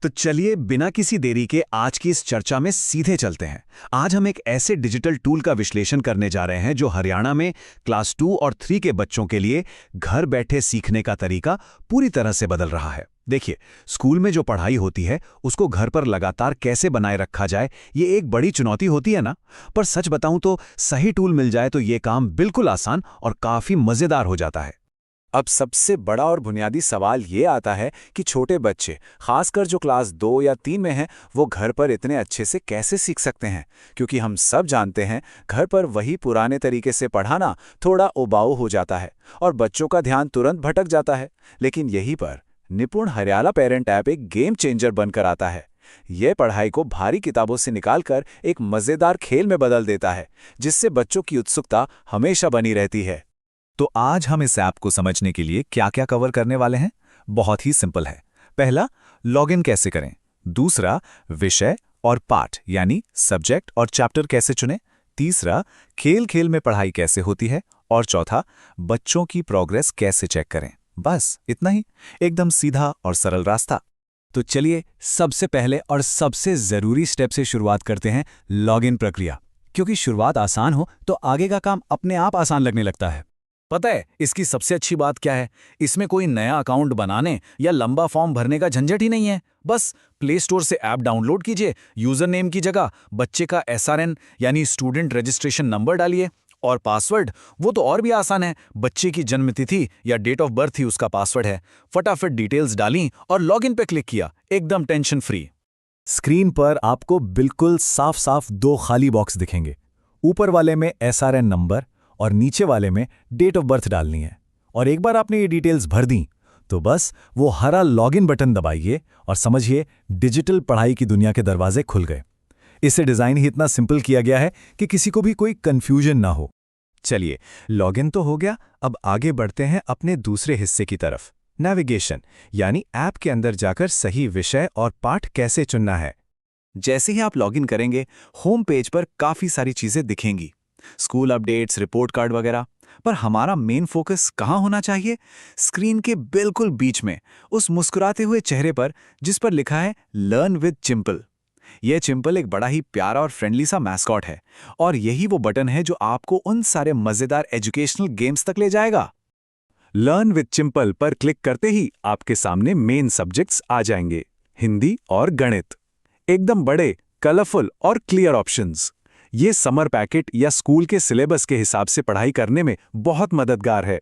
तो चलिए बिना किसी देरी के आज की इस चर्चा में सीधे चलते हैं। आज हम एक ऐसे डिजिटल टूल का विश्लेषण करने जा रहे हैं जो हरियाणा में क्लास 2 और 3 के बच्चों के लिए घर बैठे सीखने का तरीका पूरी तरह से बदल रहा है। देखिए, स्कूल में जो पढ़ाई होती है उसको घर पर लगातार कैसे बनाए रखा जाए, ये एक बड़ी चुनौती होती है ना। पर सच बताऊं तो सही टूल मिल जाए तो ये काम बिल्कुल आसान और काफी मजेदार हो जाता है। अब सबसे बड़ा और बुनियादी सवाल ये आता है कि छोटे बच्चे, खासकर जो क्लास 2 या 3 में हैं, वो घर पर इतने अच्छे से कैसे सीख सकते हैं। क्योंकि हम सब जानते हैं, घर पर वही पुराने तरीके से पढ़ाना थोड़ा उबाऊ हो जाता है और बच्चों का ध्यान तुरंत भटक जाता है। लेकिन यहीं पर निपुण हरियाणा पेरेंट ऐप एक गेम चेंजर बनकर आता है। यह पढ़ाई को भारी किताबों से निकालकर एक मजेदार खेल में बदल देता है, जिससे बच्चों की उत्सुकता हमेशा बनी रहती है। तो आज हम इस ऐप को समझने के लिए क्या क्या कवर करने वाले हैं। बहुत ही सिंपल है। पहला, लॉगिन कैसे करें। दूसरा, विषय और पाठ यानी सब्जेक्ट और चैप्टर कैसे चुनें। तीसरा, खेल खेल में पढ़ाई कैसे होती है। और चौथा, बच्चों की प्रोग्रेस कैसे चेक करें। बस इतना ही, एकदम सीधा और सरल रास्ता। तो चलिए सबसे पहले और सबसे जरूरी स्टेप से शुरुआत करते हैं, लॉगिन प्रक्रिया। क्योंकि शुरुआत आसान हो तो आगे का काम अपने आप आसान लगने लगता है। पता है इसकी सबसे अच्छी बात क्या है? इसमें कोई नया अकाउंट बनाने या लंबा फॉर्म भरने का झंझट ही नहीं है। बस प्ले स्टोर से ऐप डाउनलोड कीजिए, यूजर नेम की जगह बच्चे का SRN यानी स्टूडेंट रजिस्ट्रेशन नंबर डालिए, और पासवर्ड वो तो और भी आसान है, बच्चे की जन्मतिथि या डेट ऑफ बर्थ ही उसका पासवर्ड है। फटाफट डिटेल्स डाली और लॉगिन पे क्लिक किया, एकदम टेंशन फ्री। स्क्रीन पर आपको बिल्कुल साफ साफ दो खाली बॉक्स दिखेंगे। ऊपर वाले में SRN नंबर और नीचे वाले में डेट ऑफ बर्थ डालनी है। और एक बार आपने ये डिटेल्स भर दी तो बस वो हरा लॉगिन बटन दबाइए और समझिए डिजिटल पढ़ाई की दुनिया के दरवाजे खुल गए। इसे डिजाइन ही इतना सिंपल किया गया है कि किसी को भी कोई कंफ्यूजन ना हो। चलिए, लॉगिन तो हो गया, अब आगे बढ़ते हैं अपने दूसरे हिस्से की तरफ, नेविगेशन यानी ऐप के अंदर जाकर सही विषय और पाठ कैसे चुनना है। जैसे ही आप लॉगिन करेंगे, होम पेज पर काफी सारी चीजें दिखेंगी, स्कूल अपडेट्स, रिपोर्ट कार्ड वगैरह। पर हमारा मेन फोकस कहाँ होना चाहिए? स्क्रीन के बिल्कुल बीच में, उस मुस्कुराते हुए चेहरे पर जिस पर लिखा है लर्न विद चिंपल। यह चिंपल एक बड़ा ही प्यारा और फ्रेंडली सा मैस्कॉट है, और यही वो बटन है जो आपको उन सारे मजेदार एजुकेशनल गेम्स तक ले जाएगा। लर्न विद चिंपल पर क्लिक करते ही आपके सामने मेन सब्जेक्ट्स आ जाएंगे, हिंदी और गणित। एकदम बड़े, कलरफुल और क्लियर ऑप्शंस। ये समर पैकेट या स्कूल के सिलेबस के हिसाब से पढ़ाई करने में बहुत मददगार है।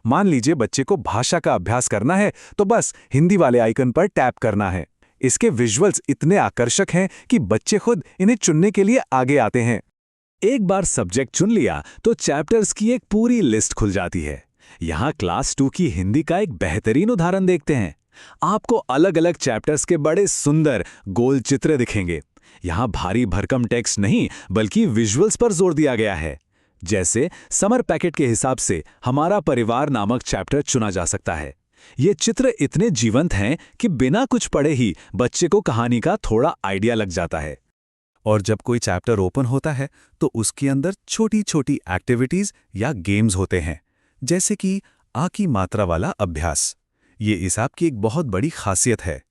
मान लीजिए बच्चे को भाषा का अभ्यास करना है तो बस हिंदी वाले आइकन पर टैप करना है। इसके विजुअल्स इतने आकर्षक हैं कि बच्चे खुद इन्हें चुनने के लिए आगे आते हैं। एक बार सब्जेक्ट चुन लिया तो चैप्टर्स की एक पूरी लिस्ट खुल जाती है। यहाँ क्लास 2 की हिंदी का एक बेहतरीन उदाहरण देखते हैं। आपको अलग अलग चैप्टर्स के बड़े सुंदर गोल चित्र दिखेंगे। यहाँ भारी भरकम टेक्स्ट नहीं बल्कि विजुअल्स पर जोर दिया गया है। जैसे समर पैकेट के हिसाब से हमारा परिवार नामक चैप्टर चुना जा सकता है। ये चित्र इतने जीवंत हैं कि बिना कुछ पढ़े ही बच्चे को कहानी का थोड़ा आइडिया लग जाता है। और जब कोई चैप्टर ओपन होता है तो उसके अंदर छोटी छोटी एक्टिविटीज या गेम्स होते हैं, जैसे कि आ की मात्रा वाला अभ्यास। ये इस ऐप की एक बहुत बड़ी खासियत है।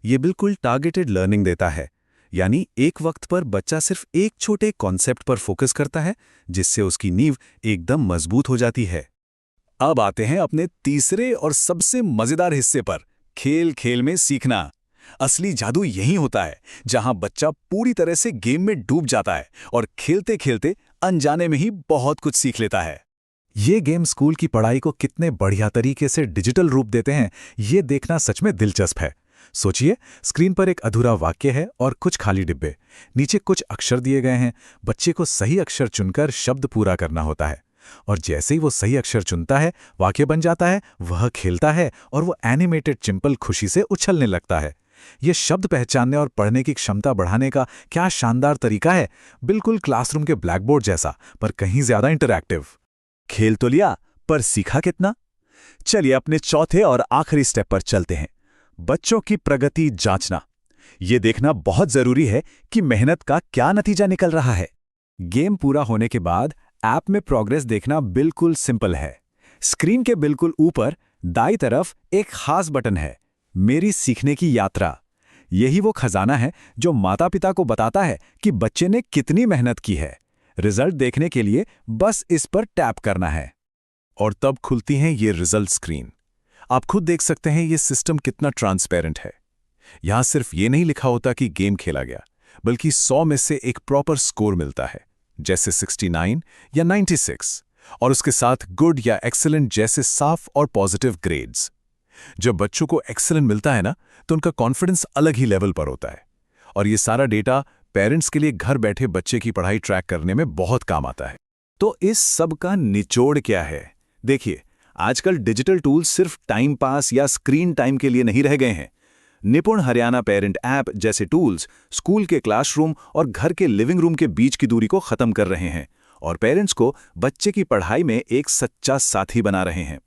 ये बिल्कुल टारगेटेड लर्निंग देता है, यानी एक वक्त पर बच्चा सिर्फ एक छोटे कॉन्सेप्ट पर फोकस करता है, जिससे उसकी नींव एकदम मजबूत हो जाती है। अब आते हैं अपने तीसरे और सबसे मजेदार हिस्से पर, खेल खेल में सीखना। असली जादू यही होता है जहां बच्चा पूरी तरह से गेम में डूब जाता है और खेलते खेलते अनजाने में ही बहुत कुछ सीख लेता है। ये गेम स्कूल की पढ़ाई को कितने बढ़िया तरीके से डिजिटल रूप देते हैं, ये देखना सच में दिलचस्प है। सोचिए, स्क्रीन पर एक अधूरा वाक्य है और कुछ खाली डिब्बे। नीचे कुछ अक्षर दिए गए हैं। बच्चे को सही अक्षर चुनकर शब्द पूरा करना होता है, और जैसे ही वो सही अक्षर चुनता है, वाक्य बन जाता है, वह खेलता है और वो एनिमेटेड चिंपल खुशी से उछलने लगता है। ये शब्द पहचानने और पढ़ने की क्षमता बढ़ाने का क्या शानदार तरीका है। बिल्कुल क्लासरूम के ब्लैकबोर्ड जैसा, पर कहीं ज्यादा इंटरैक्टिव। खेल तो लिया, पर सीखा कितना? चलिए अपने चौथे और आखिरी स्टेप पर चलते हैं, बच्चों की प्रगति जांचना। यह देखना बहुत जरूरी है कि मेहनत का क्या नतीजा निकल रहा है। गेम पूरा होने के बाद ऐप में प्रोग्रेस देखना बिल्कुल सिंपल है। स्क्रीन के बिल्कुल ऊपर दाईं तरफ एक खास बटन है, मेरी सीखने की यात्रा। यही वो खजाना है जो माता-पिता को बताता है कि बच्चे ने कितनी मेहनत की है। रिजल्ट देखने के लिए बस इस पर टैप करना है। और तब खुलती हैं ये रिजल्ट स्क्रीन। आप खुद देख सकते हैं ये सिस्टम कितना ट्रांसपेरेंट है। यहां सिर्फ ये नहीं लिखा होता कि गेम खेला गया, बल्कि 100 में से एक प्रॉपर स्कोर मिलता है, जैसे 69 या 96, और उसके साथ गुड या एक्सीलेंट जैसे साफ और पॉजिटिव ग्रेड्स। जब बच्चों को एक्सीलेंट मिलता है ना, तो उनका कॉन्फिडेंस अलग ही लेवल पर होता है। और ये सारा डेटा पेरेंट्स के लिए घर बैठे बच्चे की पढ़ाई ट्रैक करने में बहुत काम आता है। तो इस सब का निचोड़ क्या है? देखिए, आजकल डिजिटल टूल्स सिर्फ टाइम पास या स्क्रीन टाइम के लिए नहीं रह गए हैं। निपुण हरियाणा पेरेंट ऐप जैसे टूल्स स्कूल के क्लासरूम और घर के लिविंग रूम के बीच की दूरी को खत्म कर रहे हैं और पेरेंट्स को बच्चे की पढ़ाई में एक सच्चा साथी बना रहे हैं।